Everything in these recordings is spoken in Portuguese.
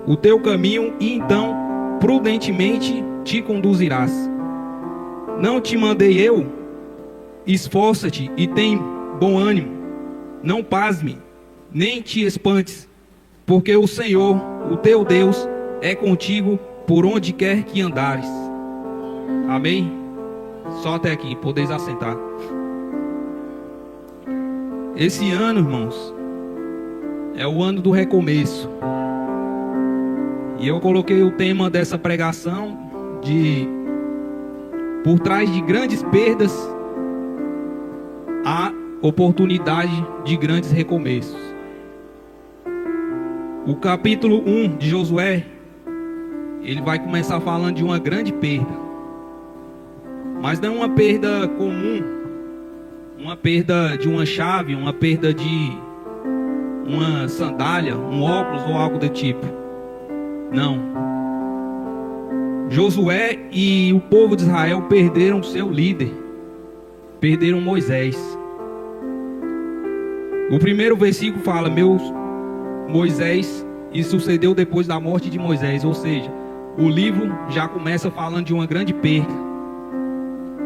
o teu caminho e então prudentemente te conduzirás. Não te mandei eu? Esforça-te e tem bom ânimo. Não pasme, nem te espantes, porque o Senhor, o teu Deus, é contigo por onde quer que andares. Amém? Só até aqui, podeis assentar. Esse ano, irmãos, é o ano do recomeço. E eu coloquei o tema dessa pregação de por trás de grandes perdas, há oportunidade de grandes recomeços. O capítulo 1 de Josué, ele vai começar falando de uma grande perda. Mas não uma perda comum, uma perda de uma chave, uma perda de uma sandália, um óculos ou algo do tipo. Não. Josué e o povo de Israel perderam seu líder, perderam Moisés. O primeiro versículo fala: Moisés, e sucedeu depois da morte de Moisés. Ou seja, o livro já começa falando de uma grande perda.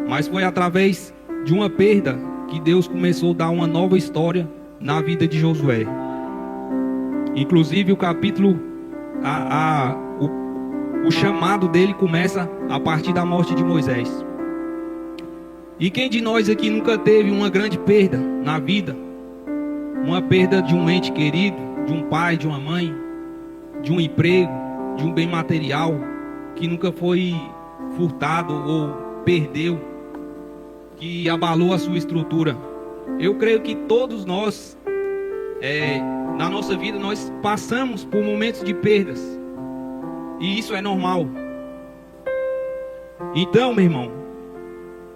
Mas foi através de uma perda que Deus começou a dar uma nova história na vida de Josué. Inclusive o capítulo, o chamado dele começa a partir da morte de Moisés. E quem de nós aqui nunca teve uma grande perda na vida? Uma perda de um ente querido, de um pai, de uma mãe, de um emprego, de um bem material que nunca foi furtado ou perdeu, que abalou a sua estrutura. Eu creio que todos nós, na nossa vida, nós passamos por momentos de perdas. E isso é normal. Então, meu irmão,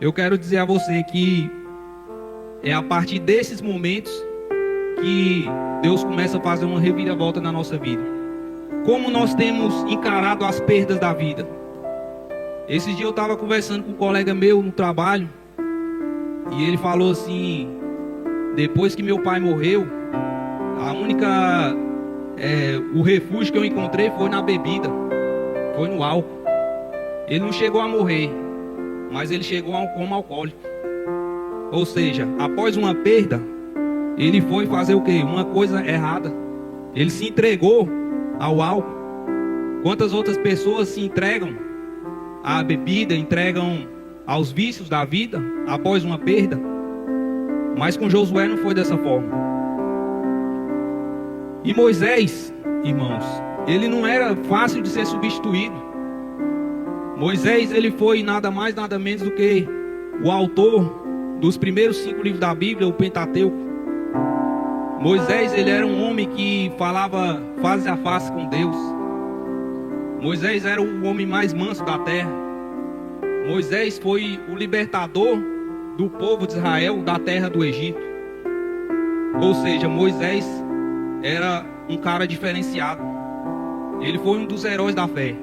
eu quero dizer a você que é a partir desses momentos que Deus começa a fazer uma reviravolta na nossa vida. Como nós temos encarado as perdas da vida. Esse dia eu estava conversando com um colega meu no trabalho, e ele falou assim: depois que meu pai morreu, o refúgio que eu encontrei foi na bebida, foi no álcool. Ele não chegou a morrer, mas ele chegou a um coma alcoólico. Ou seja, após uma perda, ele foi fazer o quê? Uma coisa errada. Ele se entregou ao álcool. Quantas outras pessoas se entregam à bebida, entregam aos vícios da vida após uma perda? Mas com Josué não foi dessa forma. E Moisés, irmãos, ele não era fácil de ser substituído. Moisés, ele foi nada mais, nada menos do que o autor dos primeiros 5 livros da Bíblia, o Pentateuco. Moisés, ele era um homem que falava face a face com Deus. Moisés era o homem mais manso da terra. Moisés foi o libertador do povo de Israel da terra do Egito. Ou seja, Moisés era um cara diferenciado. Ele foi um dos heróis da fé.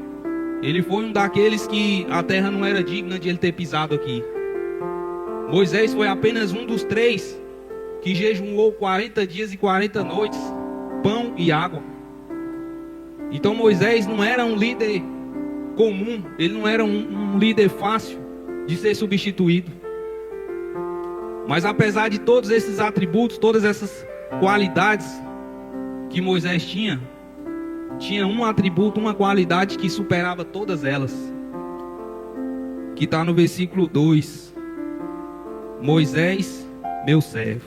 Ele foi um daqueles que a terra não era digna de ele ter pisado aqui. Moisés foi apenas um dos 3 que jejuou 40 dias e 40 noites, pão e água. Então Moisés não era um líder comum, ele não era um líder fácil de ser substituído. Mas apesar de todos esses atributos, todas essas qualidades que Moisés tinha um atributo, uma qualidade que superava todas elas, que está no versículo 2. Moisés, meu servo.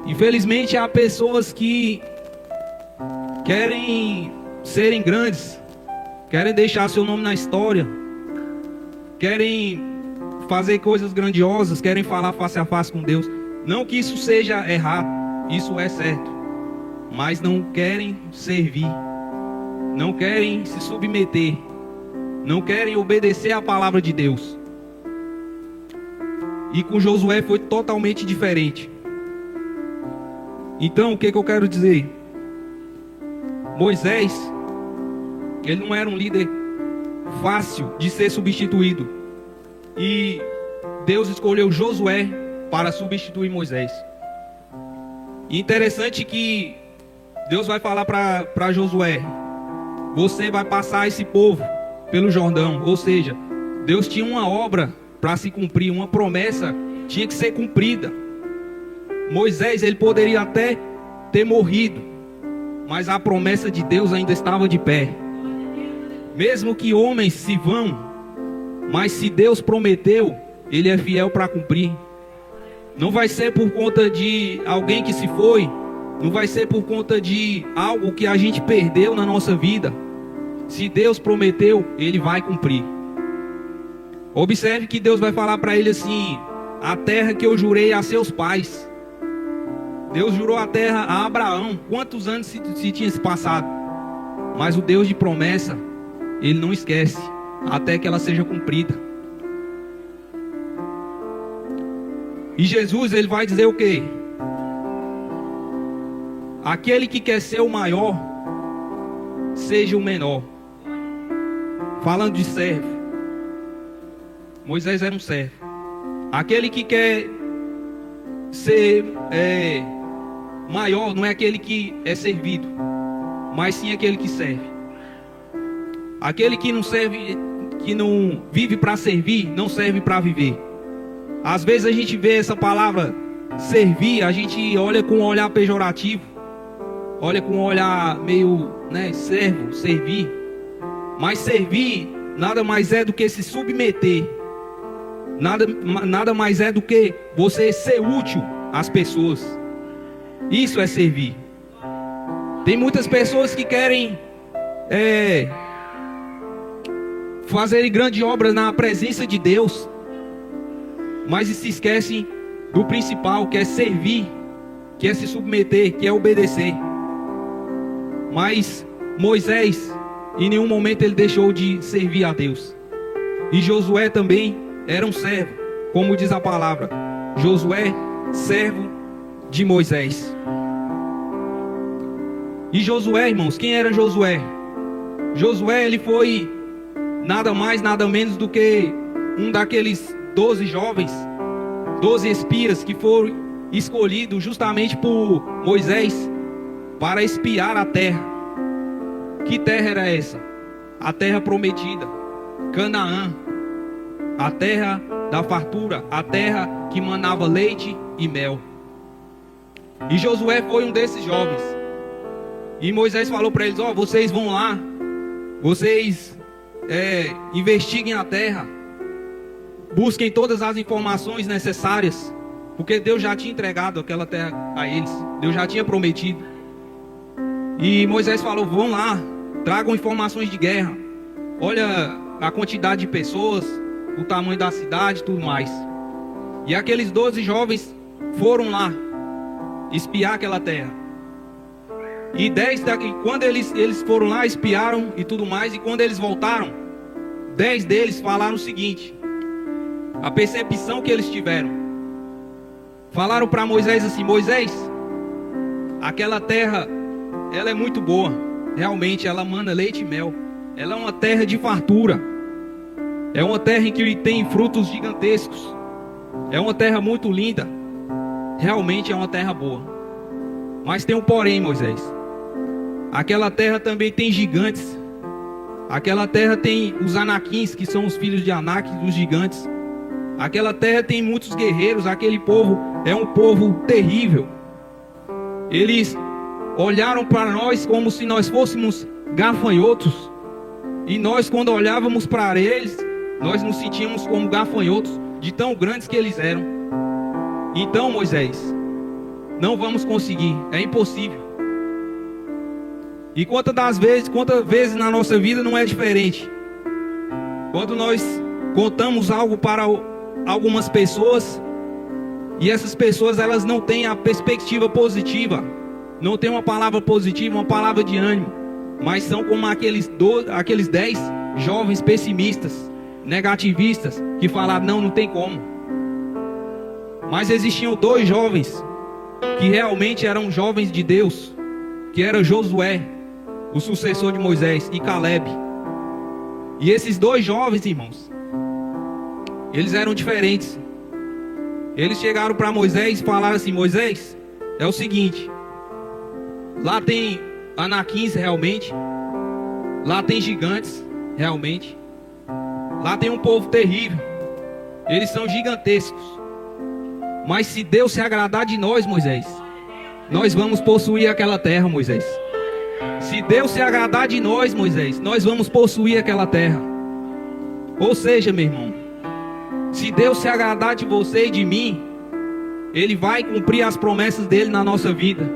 Infelizmente há pessoas que querem serem grandes, querem deixar seu nome na história, querem fazer coisas grandiosas, querem falar face a face com Deus. Não que isso seja errado, isso é certo, mas não querem servir, não querem se submeter, não querem obedecer à palavra de Deus. E com Josué foi totalmente diferente. Então, o que eu quero dizer? Moisés, ele não era um líder fácil de ser substituído. E Deus escolheu Josué para substituir Moisés. E interessante que Deus vai falar para Josué: você vai passar esse povo pelo Jordão. Ou seja, Deus tinha uma obra para se cumprir, uma promessa tinha que ser cumprida. Moisés, ele poderia até ter morrido, mas a promessa de Deus ainda estava de pé. Mesmo que homens se vão, mas se Deus prometeu, Ele é fiel para cumprir. Não vai ser por conta de alguém que se foi, não vai ser por conta de algo que a gente perdeu na nossa vida. Se Deus prometeu, Ele vai cumprir. Observe que Deus vai falar para ele assim: a terra que eu jurei a seus pais. Deus jurou a terra a Abraão. Quantos anos se tinha se passado? Mas o Deus de promessa, Ele não esquece até que ela seja cumprida. E Jesus, Ele vai dizer o quê? Aquele que quer ser o maior, seja o menor. Falando de servo, Moisés era um servo. Aquele que quer ser maior não é aquele que é servido, mas sim aquele que serve. Aquele que não serve, que não vive para servir, não serve para viver. Às vezes a gente vê essa palavra servir, a gente olha com um olhar pejorativo, olha com um olhar meio, servo, servir. Mas servir nada mais é do que se submeter. Nada mais é do que você ser útil às pessoas. Isso é servir. Tem muitas pessoas que querem fazerem grandes obras na presença de Deus, mas se esquecem do principal, que é servir, que é se submeter, que é obedecer. Mas Moisés, em nenhum momento ele deixou de servir a Deus. E Josué também era um servo, como diz a palavra. Josué, servo de Moisés. E Josué, irmãos, quem era Josué? Josué, ele foi nada mais, nada menos do que um daqueles 12 jovens, 12 espias que foram escolhidos justamente por Moisés para espiar a terra. Que terra era essa? A terra prometida, Canaã. A terra da fartura, a terra que manava leite e mel. E Josué foi um desses jovens. E Moisés falou para eles: vocês vão lá, vocês investiguem a terra, busquem todas as informações necessárias, porque Deus já tinha entregado aquela terra a eles, Deus já tinha prometido. E Moisés falou: vão lá, tragam informações de guerra, olha a quantidade de pessoas, o tamanho da cidade e tudo mais. E aqueles 12 jovens foram lá espiar aquela terra. E 10 daqui, quando eles foram lá, espiaram e tudo mais, e quando eles voltaram, 10 deles falaram o seguinte: a percepção que eles tiveram. Falaram para Moisés assim: Moisés, aquela terra, ela é muito boa, realmente ela mana leite e mel, ela é uma terra de fartura, é uma terra em que tem frutos gigantescos, é uma terra muito linda, realmente é uma terra boa. Mas tem um porém, Moisés. Aquela terra também tem gigantes. Aquela terra tem os Anaquins, que são os filhos de Anak, os gigantes. Aquela terra tem muitos guerreiros. Aquele povo é um povo terrível. Eles olharam para nós como se nós fôssemos gafanhotos. E nós, quando olhávamos para eles, nós nos sentíamos como gafanhotos, de tão grandes que eles eram. Então, Moisés, não vamos conseguir, é impossível. E quantas vezes na nossa vida não é diferente? Quando nós contamos algo para algumas pessoas, e essas pessoas elas não têm a perspectiva positiva, não têm uma palavra positiva, uma palavra de ânimo, mas são como aqueles 10 jovens pessimistas, negativistas, que falaram: não tem como. Mas existiam 2 jovens que realmente eram jovens de Deus, que era Josué, o sucessor de Moisés, e Caleb. E esses 2 jovens, irmãos, eles eram diferentes. Eles chegaram para Moisés e falaram assim: Moisés, é o seguinte, Lá tem anaquins realmente. Lá tem gigantes realmente. Lá tem um povo terrível. Eles são gigantescos. Mas se Deus se agradar de nós, Moisés, nós vamos possuir aquela terra, Moisés. Se Deus se agradar de nós, Moisés, nós vamos possuir aquela terra. Ou seja, meu irmão, se Deus se agradar de você e de mim, Ele vai cumprir as promessas dele na nossa vida.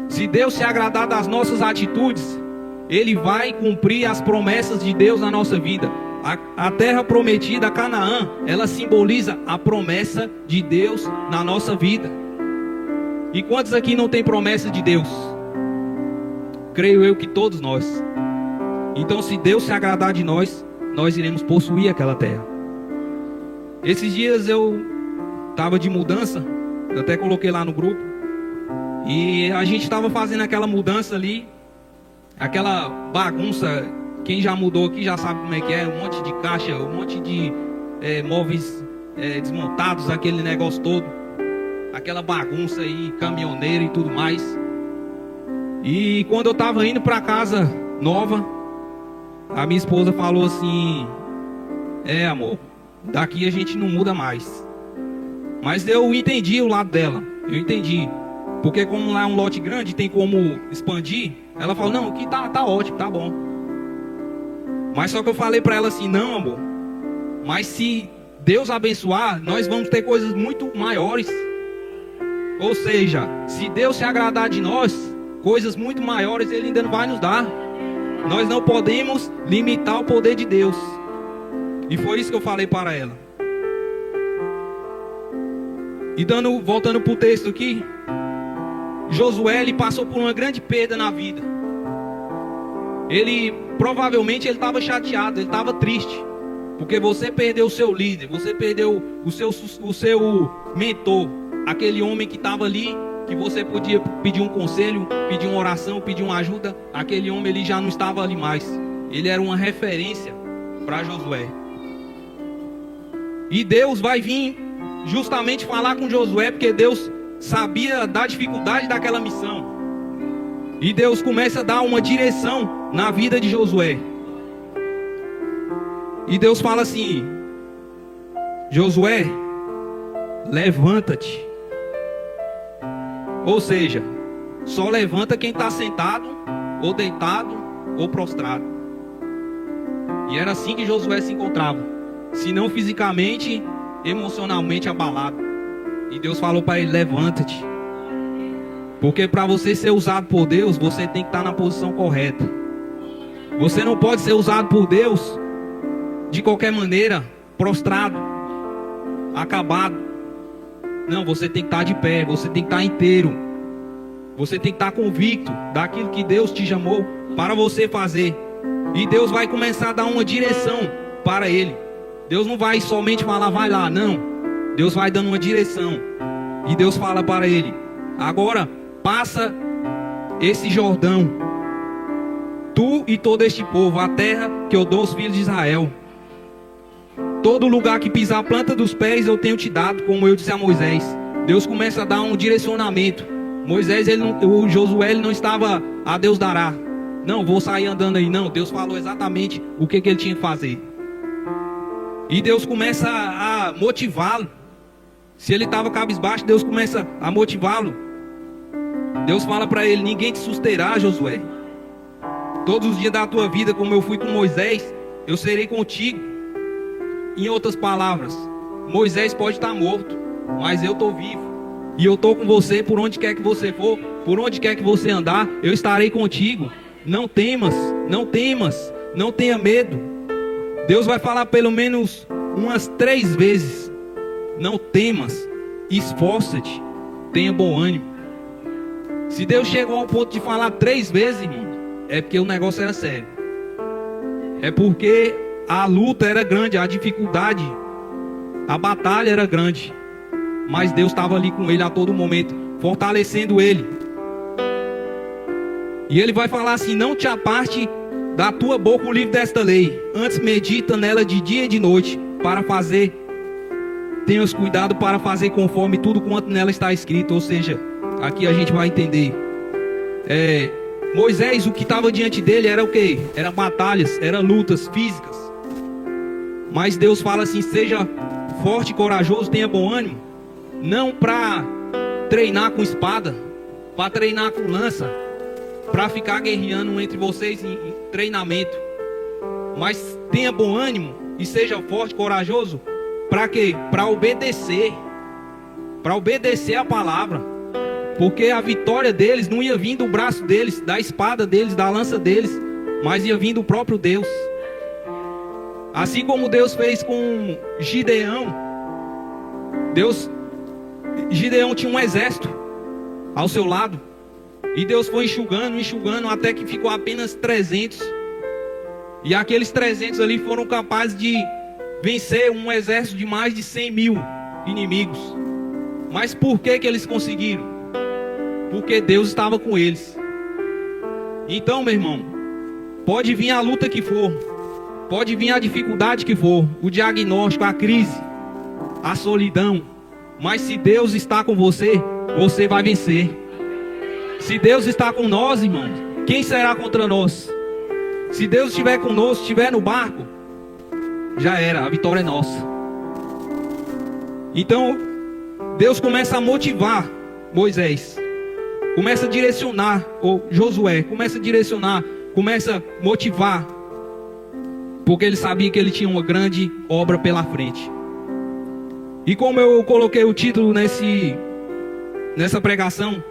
Se Deus se agradar das nossas atitudes, Ele vai cumprir as promessas de Deus na nossa vida. A terra prometida, Canaã, ela simboliza a promessa de Deus na nossa vida. E quantos aqui não tem promessa de Deus? Creio eu que todos nós. Então, se Deus se agradar de nós, nós iremos possuir aquela terra. Esses dias eu estava de mudança, eu até coloquei lá no grupo, e a gente estava fazendo aquela mudança ali, aquela bagunça. Quem já mudou aqui já sabe como é que é. Um monte de caixa, um monte de móveis desmontados, aquele negócio todo, aquela bagunça aí, caminhoneiro e tudo mais. E quando eu estava indo para casa nova, a minha esposa falou assim: amor, daqui a gente não muda mais. Mas eu entendi o lado dela, eu entendi. Porque como lá é um lote grande, tem como expandir. Ela falou: não, aqui tá ótimo, tá bom. Mas só que eu falei para ela assim: não, amor, mas se Deus abençoar, nós vamos ter coisas muito maiores. Ou seja, se Deus se agradar de nós, coisas muito maiores Ele ainda não vai nos dar. Nós não podemos limitar o poder de Deus. E foi isso que eu falei para ela. E voltando para o texto aqui, Josué, ele passou por uma grande perda na vida. Provavelmente ele estava chateado, ele estava triste, porque você perdeu o seu líder, você perdeu o seu mentor, aquele homem que estava ali, que você podia pedir um conselho, pedir uma oração, pedir uma ajuda. Aquele homem, ele já não estava ali mais. Ele era uma referência para Josué. E Deus vai vir justamente falar com Josué, porque Deus sabia da dificuldade daquela missão. E Deus começa a dar uma direção na vida de Josué. E Deus fala assim: Josué, levanta-te. Ou seja, só levanta quem está sentado, ou deitado, ou prostrado. E era assim que Josué se encontrava, se não fisicamente, emocionalmente abalado. E Deus falou para ele: levanta-te. Porque para você ser usado por Deus, você tem que estar na posição correta. Você não pode ser usado por Deus de qualquer maneira, prostrado, acabado. Não, você tem que estar de pé, você tem que estar inteiro. Você tem que estar convicto daquilo que Deus te chamou para você fazer. E Deus vai começar a dar uma direção para ele. Deus não vai somente falar: vai lá, não. Deus vai dando uma direção. E Deus fala para ele: agora passa esse Jordão, tu e todo este povo, a terra que eu dou aos filhos de Israel. Todo lugar que pisar a planta dos pés eu tenho te dado, como eu disse a Moisés. Deus começa a dar um direcionamento. Moisés, o Josué, ele não estava: a Deus dará, não, vou sair andando aí. Não, Deus falou exatamente o que ele tinha que fazer. E Deus começa a motivá-lo. Se ele estava cabisbaixo, Deus começa a motivá-lo. Deus fala para ele: ninguém te susterá, Josué. Todos os dias da tua vida, como eu fui com Moisés, eu serei contigo. Em outras palavras, Moisés pode estar morto, mas eu estou vivo. E eu estou com você por onde quer que você for, por onde quer que você andar, eu estarei contigo. Não temas, não temas, não tenha medo. Deus vai falar pelo menos umas 3 vezes: não temas, esforça-te, tenha bom ânimo. Se Deus chegou ao ponto de falar 3 vezes, irmão, é porque o negócio era sério. É porque a luta era grande, a dificuldade, a batalha era grande. Mas Deus estava ali com ele a todo momento, fortalecendo ele. E ele vai falar assim: não te aparte da tua boca o livro desta lei, antes medita nela de dia e de noite, para fazer, tenhas cuidado para fazer conforme tudo quanto nela está escrito. Ou seja, aqui a gente vai entender Moisés, o que estava diante dele era o quê? Era batalhas, era lutas físicas. Mas Deus fala assim: seja forte e corajoso, tenha bom ânimo. Não para treinar com espada, para treinar com lança, para ficar guerreando entre vocês em treinamento. Mas tenha bom ânimo e seja forte e corajoso. Para quê? Para obedecer. Para obedecer a palavra. Porque a vitória deles não ia vir do braço deles, da espada deles, da lança deles, mas ia vir do próprio Deus. Assim como Deus fez com Gideão. Gideão tinha um exército ao seu lado. E Deus foi enxugando, até que ficou apenas 300. E aqueles 300 ali foram capazes de vencer um exército de mais de 100 mil inimigos. Mas por que eles conseguiram? Porque Deus estava com eles. Então, meu irmão, pode vir a luta que for, pode vir a dificuldade que for, o diagnóstico, a crise, a solidão, mas se Deus está com você, você vai vencer. Se Deus está com nós, irmãos, quem será contra nós? Se Deus estiver conosco, estiver no barco, já era, a vitória é nossa. Então, Deus começa a motivar Moisés, começa a direcionar, ou Josué, começa a direcionar, começa a motivar, porque ele sabia que ele tinha uma grande obra pela frente. E como eu coloquei o título nessa pregação,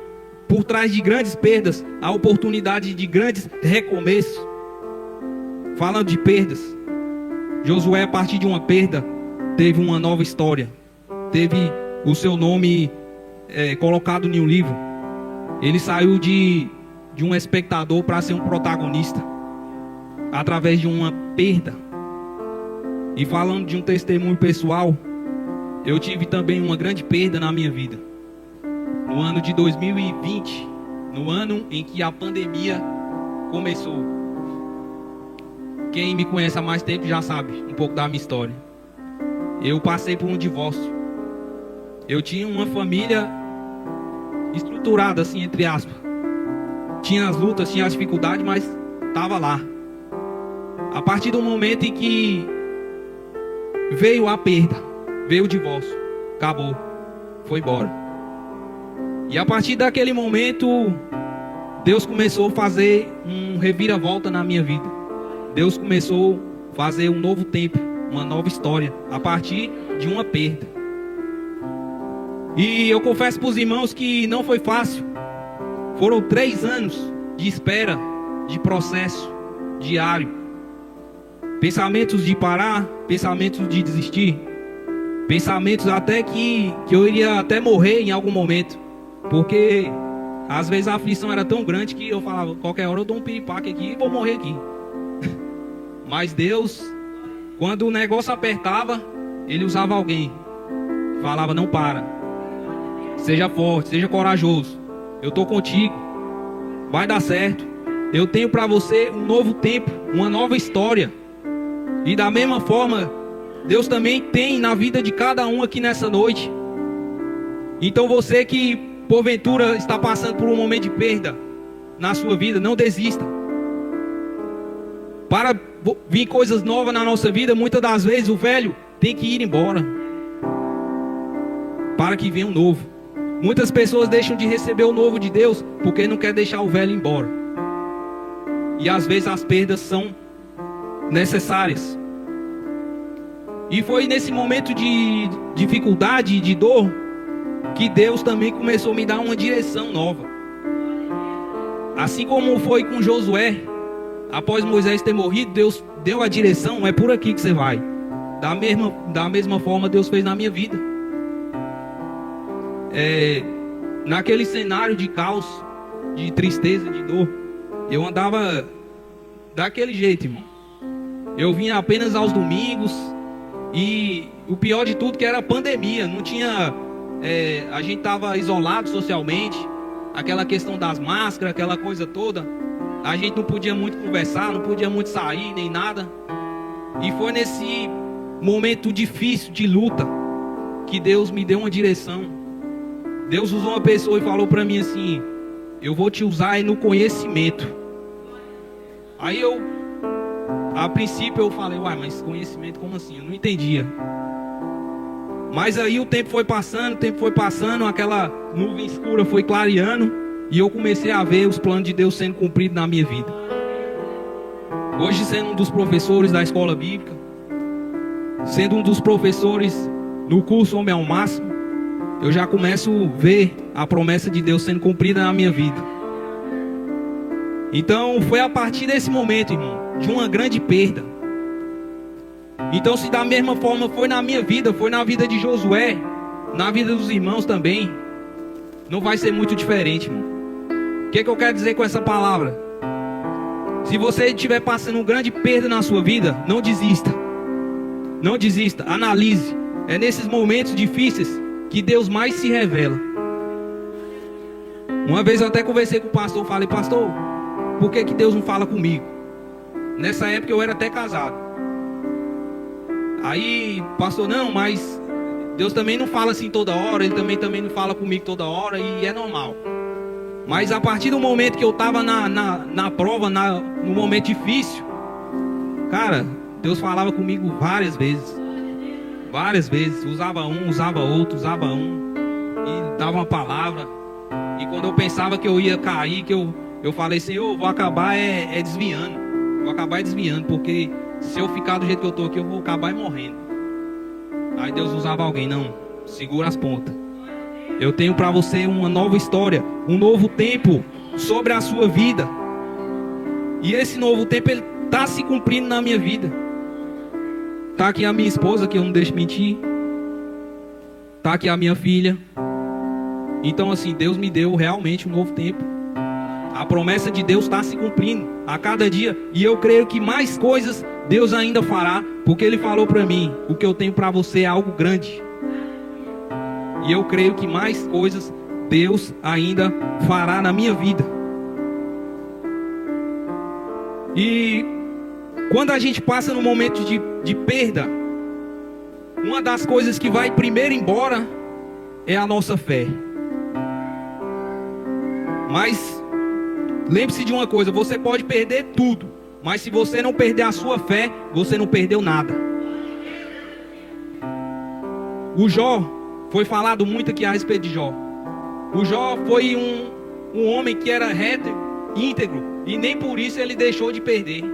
por trás de grandes perdas, a oportunidade de grandes recomeços. Falando de perdas, Josué, a partir de uma perda, teve uma nova história, teve o seu nome colocado em um livro. Ele saiu de um espectador para ser um protagonista, através de uma perda. E falando de um testemunho pessoal, eu tive também uma grande perda na minha vida. No ano de 2020, no ano em que a pandemia começou. Quem me conhece há mais tempo já sabe um pouco da minha história. Eu passei por um divórcio. Eu tinha uma família estruturada, assim, entre aspas. Tinha as lutas, tinha as dificuldades, mas estava lá. A partir do momento em que veio a perda, veio o divórcio, acabou, foi embora. E a partir daquele momento, Deus começou a fazer um reviravolta na minha vida. Deus começou a fazer um novo tempo, uma nova história, a partir de uma perda. E eu confesso para os irmãos que não foi fácil. Foram 3 anos de espera, de processo diário. Pensamentos de parar, pensamentos de desistir. Pensamentos até que eu iria até morrer em algum momento. Porque às vezes a aflição era tão grande que eu falava: qualquer hora eu dou um piripaque aqui e vou morrer aqui. Mas Deus, quando o negócio apertava, Ele usava alguém. Falava: não para. Seja forte, seja corajoso. Eu estou contigo. Vai dar certo. Eu tenho para você um novo tempo, uma nova história. E da mesma forma, Deus também tem na vida de cada um aqui nessa noite. Então você que porventura está passando por um momento de perda na sua vida, não desista. Para vir coisas novas na nossa vida, muitas das vezes o velho tem que ir embora, para que venha um novo. Muitas pessoas deixam de receber o novo de Deus porque não quer deixar o velho embora. E às vezes as perdas são necessárias. E foi nesse momento de dificuldade e de dor que Deus também começou a me dar uma direção nova. Assim como foi com Josué, após Moisés ter morrido, Deus deu a direção: é por aqui que você vai. Da mesma forma Deus fez na minha vida. Naquele cenário de caos, de tristeza, de dor, eu andava daquele jeito, irmão. Eu vinha apenas aos domingos. E o pior de tudo que era a pandemia. Não tinha... a gente estava isolado socialmente. Aquela questão das máscaras, aquela coisa toda. A gente não podia muito conversar, não podia muito sair, nem nada. E foi nesse momento difícil de luta que Deus me deu uma direção. Deus usou uma pessoa e falou para mim assim: eu vou te usar no conhecimento. Aí a princípio eu falei, uai, mas conhecimento como assim? Eu não entendia. Mas aí o tempo foi passando, aquela nuvem escura foi clareando, e eu comecei a ver os planos de Deus sendo cumpridos na minha vida. Hoje, sendo um dos professores da escola bíblica, sendo um dos professores no curso Homem ao Máximo, eu já começo a ver a promessa de Deus sendo cumprida na minha vida. Então foi a partir desse momento, irmão, de uma grande perda. Então, se da mesma forma foi na minha vida, foi na vida de Josué, na vida dos irmãos também, não vai ser muito diferente, irmão. O que eu quero dizer com essa palavra? Se você estiver passando uma grande perda na sua vida, não desista. Não desista, analise. É nesses momentos difíceis que Deus mais se revela. Uma vez eu até conversei com o pastor, falei, pastor, por que Deus não fala comigo? Nessa época eu era até casado. Aí, pastor, não, mas Deus também não fala assim toda hora, Ele também não fala comigo toda hora, e é normal. Mas a partir do momento que eu estava na prova, no momento difícil, cara, Deus falava comigo várias vezes. Várias vezes, usava um, usava outro, usava um, e dava uma palavra. E quando eu pensava que eu ia cair, que eu falei, Senhor, vou acabar desviando. Vou acabar desviando, porque se eu ficar do jeito que eu estou aqui, eu vou acabar morrendo. Aí Deus usava alguém, não, segura as pontas. Eu tenho para você uma nova história, um novo tempo sobre a sua vida. E esse novo tempo, ele está se cumprindo na minha vida. Está aqui a minha esposa, que eu não deixo mentir. Está aqui a minha filha. Então assim, Deus me deu realmente um novo tempo. A promessa de Deus está se cumprindo a cada dia. E eu creio que mais coisas Deus ainda fará. Porque Ele falou para mim, o que eu tenho para você é algo grande. E eu creio que mais coisas Deus ainda fará na minha vida. E quando a gente passa no momento de perda, uma das coisas que vai primeiro embora é a nossa fé. Mas lembre-se de uma coisa, você pode perder tudo, mas se você não perder a sua fé, você não perdeu nada. O Jó, foi falado muito aqui a respeito de Jó. O Jó foi um homem que era reto, íntegro, e nem por isso ele deixou de perder.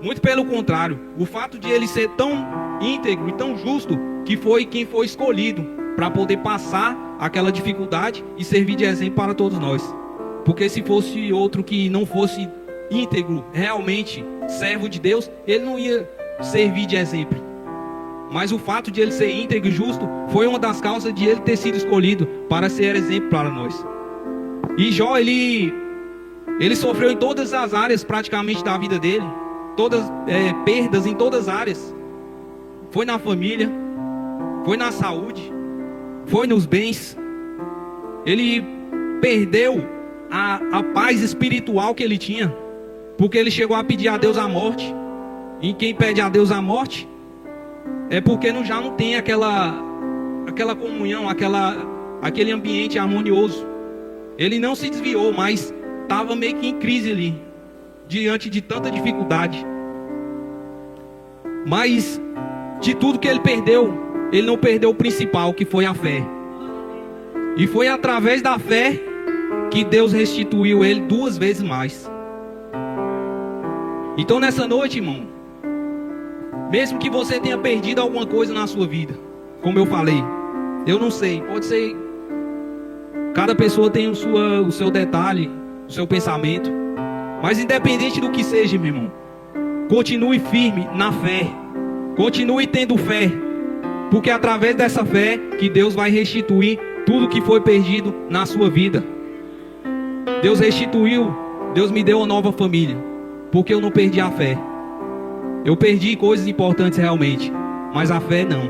Muito pelo contrário, o fato de ele ser tão íntegro e tão justo, que foi quem foi escolhido para poder passar aquela dificuldade e servir de exemplo para todos nós. Porque se fosse outro que não fosse íntegro, realmente servo de Deus, ele não ia servir de exemplo. Mas o fato de ele ser íntegro e justo foi uma das causas de ele ter sido escolhido para ser exemplo para nós. E Jó, ele sofreu em todas as áreas praticamente da vida dele. Todas perdas em todas as áreas. Foi na família, foi na saúde, foi nos bens. Ele perdeu a paz espiritual que ele tinha, porque ele chegou a pedir a Deus a morte. E quem pede a Deus a morte é porque já não tem aquela comunhão, aquele ambiente harmonioso. Ele não se desviou, mas estava meio que em crise ali, diante de tanta dificuldade. Mas de tudo que ele perdeu, ele não perdeu o principal, que foi a fé. E foi através da fé que Deus restituiu ele 2 vezes mais. Então nessa noite, irmão, mesmo que você tenha perdido alguma coisa na sua vida, como eu falei, eu não sei, pode ser, cada pessoa tem o seu detalhe, o seu pensamento. Mas independente do que seja, meu irmão, continue firme na fé. Continue tendo fé, porque é através dessa fé que Deus vai restituir tudo que foi perdido na sua vida. Deus restituiu, Deus me deu uma nova família, porque eu não perdi a fé. Eu perdi coisas importantes realmente, mas a fé não.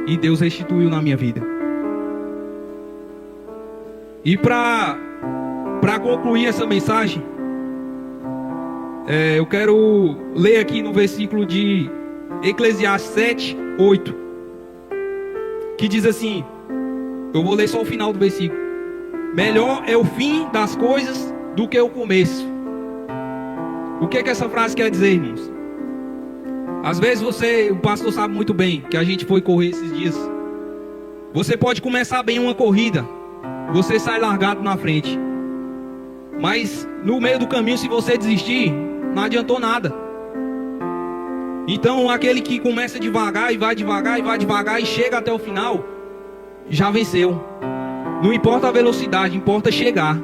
E Deus restituiu na minha vida. E para concluir essa mensagem, eu quero ler aqui no versículo de Eclesiastes 7, 8, que diz assim, eu vou ler só o final do versículo. melhor é o fim das coisas do que o começo. O que essa frase quer dizer, irmãos? Às vezes o pastor sabe muito bem que a gente foi correr esses dias. Você pode começar bem uma corrida, você sai largado na frente, mas no meio do caminho, se você desistir, não adiantou nada. Então aquele que começa devagar e vai devagar e vai devagar e chega até o final, já venceu. Não importa a velocidade, importa chegar.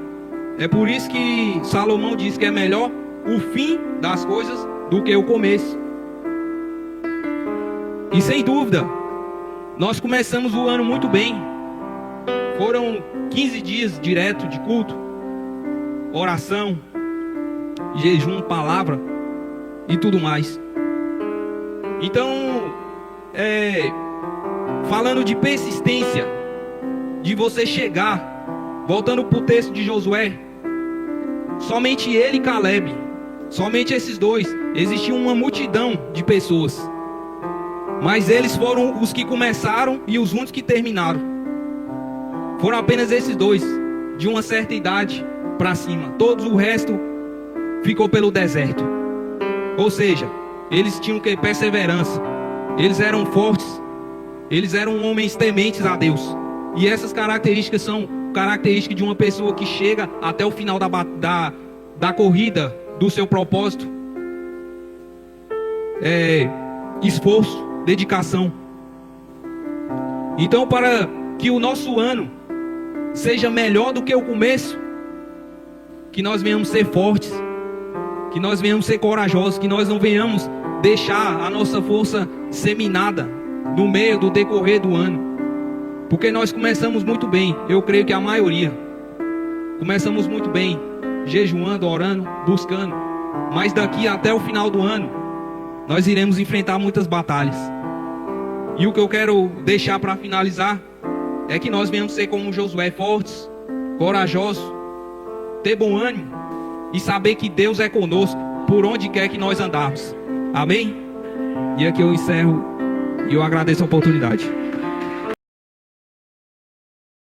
É por isso que Salomão diz que é melhor o fim das coisas do que o começo. E sem dúvida, nós começamos o ano muito bem. Foram 15 dias direto de culto, oração, jejum, palavra e tudo mais. Então, falando de persistência, de você chegar, voltando para o texto de Josué, somente ele e Caleb, somente esses dois, existia uma multidão de pessoas, mas eles foram os que começaram e os únicos que terminaram. Foram apenas esses dois, de uma certa idade para cima. Todo o resto ficou pelo deserto. Ou seja, eles tinham que perseverança. Eles eram fortes. Eles eram homens tementes a Deus. E essas características são características de uma pessoa que chega até o final da corrida, do seu propósito. Esforço, dedicação. Então, para que o nosso ano seja melhor do que o começo, que nós venhamos ser fortes, que nós venhamos ser corajosos, que nós não venhamos deixar a nossa força seminada no meio do decorrer do ano, porque nós começamos muito bem. Eu creio que a maioria começamos muito bem, jejuando, orando, buscando, mas daqui até o final do ano nós iremos enfrentar muitas batalhas. E o que eu quero deixar para finalizar é que nós venhamos ser como Josué, fortes, corajosos, ter bom ânimo e saber que Deus é conosco por onde quer que nós andarmos. Amém? E aqui eu encerro e eu agradeço a oportunidade.